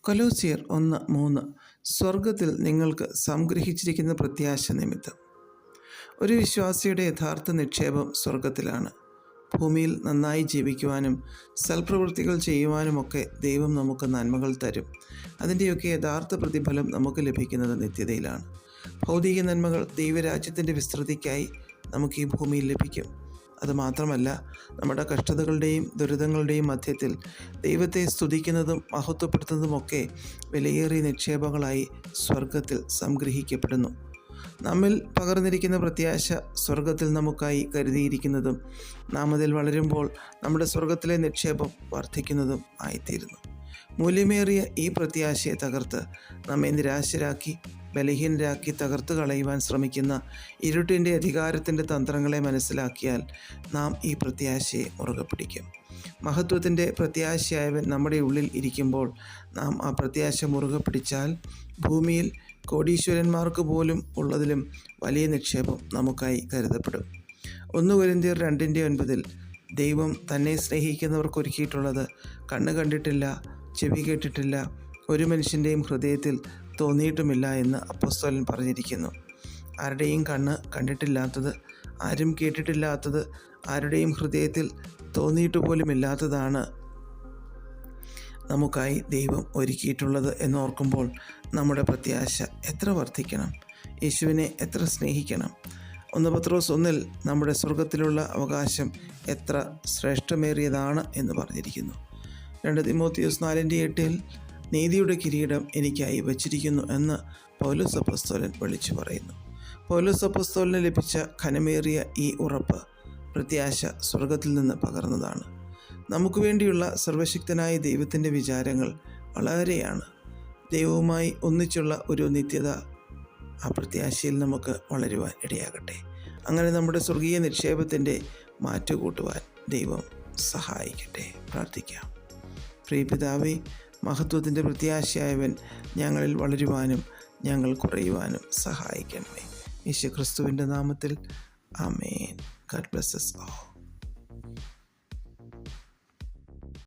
കൊലോസ്യർ 1:3 സ്വർഗത്തിൽ നിങ്ങൾക്ക് സംഗ്രഹിച്ചിരിക്കുന്ന പ്രത്യാശ നിമിത്തം. ഒരു വിശ്വാസിയുടെ യഥാർത്ഥ നിക്ഷേപം സ്വർഗത്തിലാണ്. ഭൂമിയിൽ നന്നായി ജീവിക്കുവാനും സൽപ്രവൃത്തികൾ ചെയ്യുവാനുമൊക്കെ ദൈവം നമുക്ക് നന്മകൾ തരും. അതിൻ്റെയൊക്കെ യഥാർത്ഥ പ്രതിഫലം നമുക്ക് ലഭിക്കുന്നത് നിത്യതയിലാണ്. ഭൗതിക നന്മകൾ ദൈവരാജ്യത്തിൻ്റെ വിസ്തൃതിക്കായി നമുക്ക് ഈ ഭൂമിയിൽ ലഭിക്കും. അതുമാത്രമല്ല, നമ്മുടെ കഷ്ടതകളുടെയും ദുരിതങ്ങളുടെയും മധ്യത്തിൽ ദൈവത്തെ സ്തുതിക്കുന്നതും മഹത്വപ്പെടുത്തുന്നതുമൊക്കെ വിലയേറിയ നിക്ഷേപങ്ങളായി സ്വർഗത്തിൽ സംഗ്രഹിക്കപ്പെടുന്നു. നമ്മിൽ പകർന്നിരിക്കുന്ന പ്രത്യാശ സ്വർഗത്തിൽ നമുക്കായി കരുതിയിരിക്കുന്നതും നാം അതിൽ വളരുമ്പോൾ നമ്മുടെ സ്വർഗത്തിലെ നിക്ഷേപം വർദ്ധിക്കുന്നതും ആയിത്തീരുന്നു. മൂല്യമേറിയ ഈ പ്രത്യാശയെ തകർത്ത് നമ്മെ നിരാശരാക്കി ബലഹീനരാക്കി തകർത്ത് കളയുവാൻ ശ്രമിക്കുന്ന ഇരുട്ടിൻ്റെ അധികാരത്തിൻ്റെ തന്ത്രങ്ങളെ മനസ്സിലാക്കിയാൽ നാം ഈ പ്രത്യാശയെ മുറുകെ പിടിക്കും. മഹത്വത്തിൻ്റെ പ്രത്യാശയായവൻ നമ്മുടെ ഉള്ളിൽ ഇരിക്കുമ്പോൾ നാം ആ പ്രത്യാശ മുറുകെ പിടിച്ചാൽ ഭൂമിയിൽ കോടീശ്വരന്മാർക്ക് പോലും ഉള്ളതിലും വലിയ നിക്ഷേപം നമുക്കായി കരുതപ്പെടും. 1 കൊരിന്ത്യർ 2:9 ദൈവം തന്നെ സ്നേഹിക്കുന്നവർക്ക് ഒരുക്കിയിട്ടുള്ളത് കണ്ണ് കണ്ടിട്ടില്ല, ചെവി കേട്ടിട്ടില്ല, ഒരു മനുഷ്യൻ്റെയും ഹൃദയത്തിൽ തോന്നിയിട്ടുമില്ല എന്ന് അപ്പോസ്തലൻ പറഞ്ഞിരിക്കുന്നു. ആരുടെയും കണ്ണ് കണ്ടിട്ടില്ലാത്തത്, ആരും കേട്ടിട്ടില്ലാത്തത്, ആരുടെയും ഹൃദയത്തിൽ തോന്നിയിട്ട് പോലുമില്ലാത്തതാണ് നമുക്കായി ദൈവം ഒരുക്കിയിട്ടുള്ളത് എന്നോർക്കുമ്പോൾ നമ്മുടെ പ്രത്യാശ എത്ര വർദ്ധിക്കണം, യേശുവിനെ എത്ര സ്നേഹിക്കണം. 1 പത്രോസ് 1 നമ്മുടെ സ്വർഗത്തിലുള്ള അവകാശം എത്ര ശ്രേഷ്ഠമേറിയതാണ് എന്ന് പറഞ്ഞിരിക്കുന്നു. 2 തിമോത്തിയോസ് 4:8 നീതിയുടെ കിരീടം എനിക്കായി വച്ചിരിക്കുന്നു എന്ന് പൗലോസ് അപ്പോസ്തലൻ വിളിച്ചു പറയുന്നു. പൗലോസ് അപ്പോസ്തലന് ലഭിച്ച ഘനമേറിയ ഈ ഉറപ്പ് പ്രത്യാശ സ്വർഗത്തിൽ നിന്ന് പകർന്നതാണ്. നമുക്ക് വേണ്ടിയുള്ള സർവശക്തനായ ദൈവത്തിൻ്റെ വിചാരങ്ങൾ വളരെയാണ്. ദൈവവുമായി ഒന്നിച്ചുള്ള ഒരു നിത്യത ആ പ്രത്യാശയിൽ നമുക്ക് വളരുവാൻ ഇടയാകട്ടെ. അങ്ങനെ നമ്മുടെ സ്വർഗീയ നിക്ഷേപത്തിൻ്റെ മാറ്റുകൂട്ടുവാൻ ദൈവം സഹായിക്കട്ടെ. പ്രാർത്ഥിക്കാം. പ്രിയപിതാവേ, മഹത്വത്തിൻ്റെ പ്രത്യാശയായവൻ ഞങ്ങളിൽ വളരുവാനും ഞങ്ങൾ കുറയുവാനും സഹായിക്കണമേ. യേശുക്രിസ്തുവിൻ്റെ നാമത്തിൽ ആമേൻ. God bless us all.